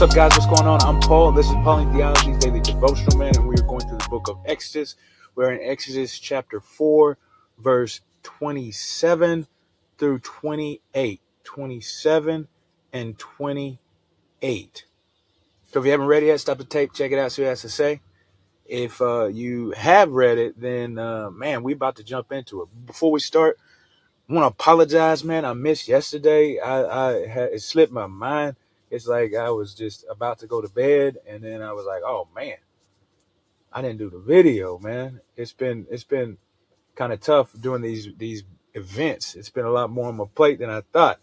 What's up, guys? What's going on? I'm Paul. This is Pauline Theology's Daily Devotional, man, and we are going through the book of Exodus. We're in Exodus chapter 4, verse 27 through 28. 27 and 28. So if you haven't read it yet, stop the tape, check it out, see what it has to say. If you have read it, then, man, we're about to jump into it. Before we start, I want to apologize, man. I missed yesterday. It slipped my mind. It's like I was just about to go to bed, and then I was like, "Oh man, I didn't do the video, man." It's been kind of tough doing these events. It's been a lot more on my plate than I thought,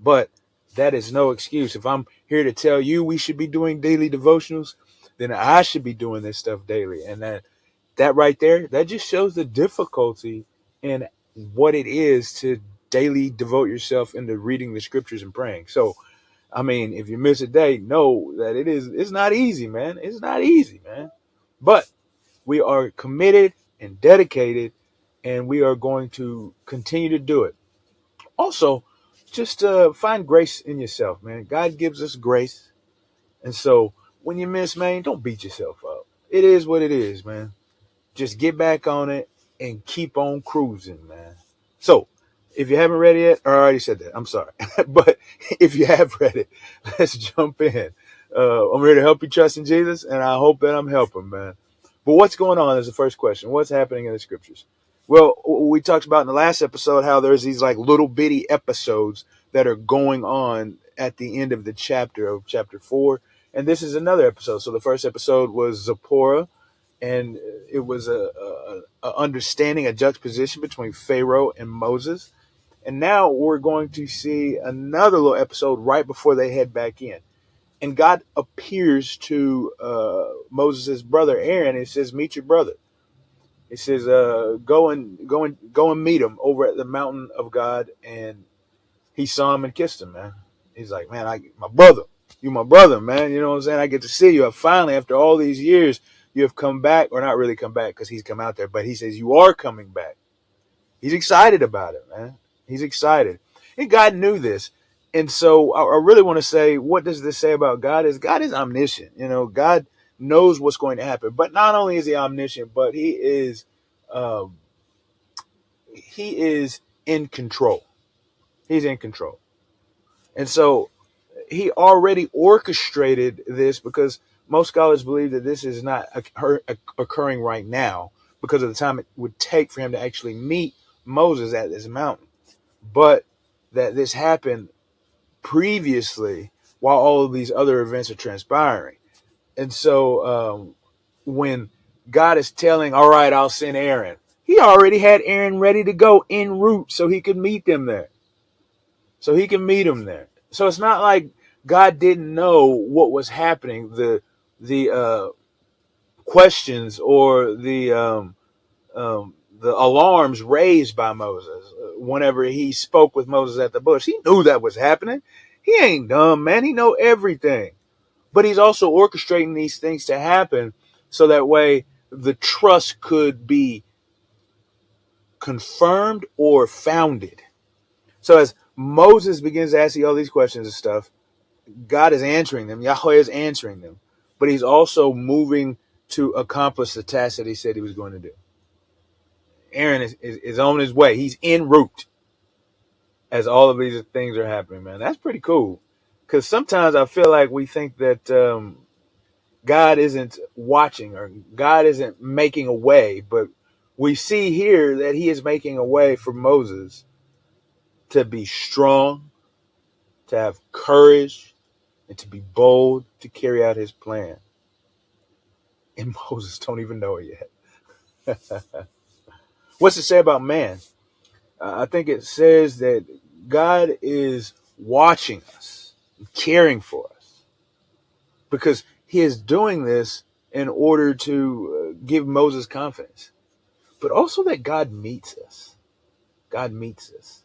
but that is no excuse. If I'm here to tell you we should be doing daily devotionals, then I should be doing this stuff daily, and that right there, that just shows the difficulty in what it is to daily devote yourself into reading the scriptures and praying. So, I mean, if you miss a day, know that it's not easy, man. It's not easy, man. But we are committed and dedicated, and we are going to continue to do it. Also, just find grace in yourself, man. God gives us grace. And so when you miss, man, don't beat yourself up. It is what it is, man. Just get back on it and keep on cruising, man. So, if you haven't read it yet, or I already said that, I'm sorry. But if you have read it, let's jump in. I'm here to help you trust in Jesus, and I hope that I'm helping, man. But what's going on is the first question. What's happening in the scriptures? Well, we talked about in the last episode how there's these like little bitty episodes that are going on at the end of the chapter of chapter 4. And this is another episode. So the first episode was Zipporah, and it was a understanding, a juxtaposition between Pharaoh and Moses. And now we're going to see another little episode right before they head back in. And God appears to Moses' brother Aaron and says, "Meet your brother." He says, "Go and meet him over at the mountain of God." And he saw him and kissed him, man. He's like, "Man, my brother, you my brother, man. You know what I'm saying? I get to see you. Finally, after all these years, you have come back," or not really come back because he's come out there, but he says, "You are coming back." He's excited about it, man. He's excited. And God knew this. And so I really want to say, what does this say about God? God is omniscient. You know, God knows what's going to happen. But not only is he omniscient, but um, he is in control. He's in control. And so he already orchestrated this, because most scholars believe that this is not occurring right now because of the time it would take for him to actually meet Moses at this mountain, but that this happened previously while all of these other events are transpiring. And so when God is telling, "All right, I'll send Aaron," he already had Aaron ready to go en route so he could meet them there. So he can meet them there. So it's not like God didn't know what was happening. The questions or the alarms raised by Moses whenever he spoke with Moses at the bush, he knew that was happening. He ain't dumb, man. He know everything. But he's also orchestrating these things to happen so that way the trust could be confirmed or founded. So as Moses begins to ask you all these questions and stuff, God is answering them. Yahweh is answering them. But he's also moving to accomplish the task that he said he was going to do. Aaron is on his way. He's en route as all of these things are happening, man. That's pretty cool. Because sometimes I feel like we think that God isn't watching or God isn't making a way. But we see here that he is making a way for Moses to be strong, to have courage, and to be bold to carry out his plan. And Moses don't even know it yet. What's it say about man? I think it says that God is watching us, caring for us, because he is doing this in order to give Moses confidence, but also that God meets us. God meets us.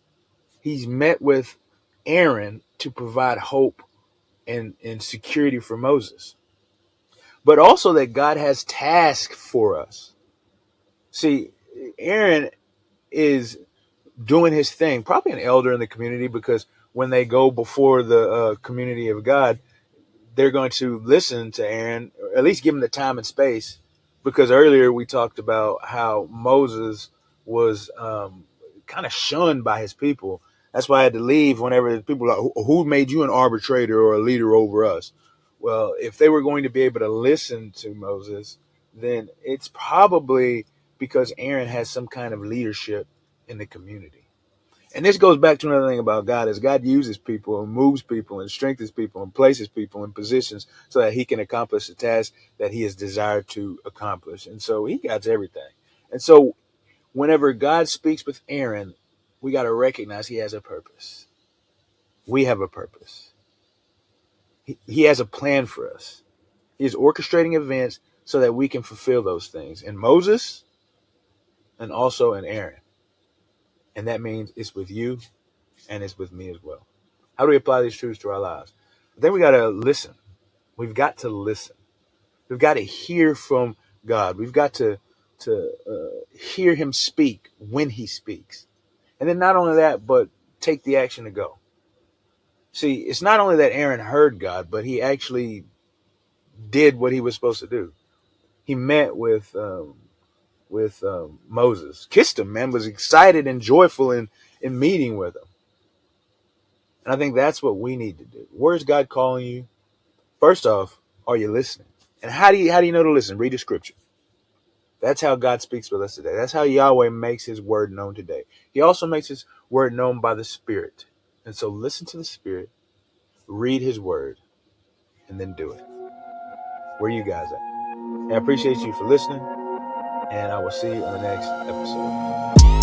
He's met with Aaron to provide hope and security for Moses, but also that God has tasks for us. See, Aaron is doing his thing, probably an elder in the community, because when they go before the community of God, they're going to listen to Aaron, or at least give him the time and space, because earlier we talked about how Moses was kind of shunned by his people. That's why I had to leave whenever people were like, who made you an arbitrator or a leader over us? Well, if they were going to be able to listen to Moses, then it's probably because Aaron has some kind of leadership in the community. And this goes back to another thing about God is God uses people and moves people and strengthens people and places people in positions so that he can accomplish the task that he has desired to accomplish. And so he got everything. And so whenever God speaks with Aaron, we got to recognize he has a purpose. We have a purpose. He has a plan for us. He is orchestrating events so that we can fulfill those things in Moses and also in Aaron. And that means it's with you and it's with me as well. How do we apply these truths to our lives? Then we got to listen. We've got to listen. We've got to hear from God. We've got to hear him speak when he speaks. And then not only that, but take the action to go. See, it's not only that Aaron heard God, but he actually did what he was supposed to do. He met with Moses, kissed him, man, was excited and joyful in meeting with him. And I think that's what we need to do. Where's God calling you? First off, are you listening? And how do you know to listen? Read the scripture. That's how God speaks with us today. That's how Yahweh makes his word known today. He also makes his word known by the Spirit. And so listen to the Spirit, read his word, and then do it. Where are you guys at? I appreciate you for listening, and I will see you on the next episode.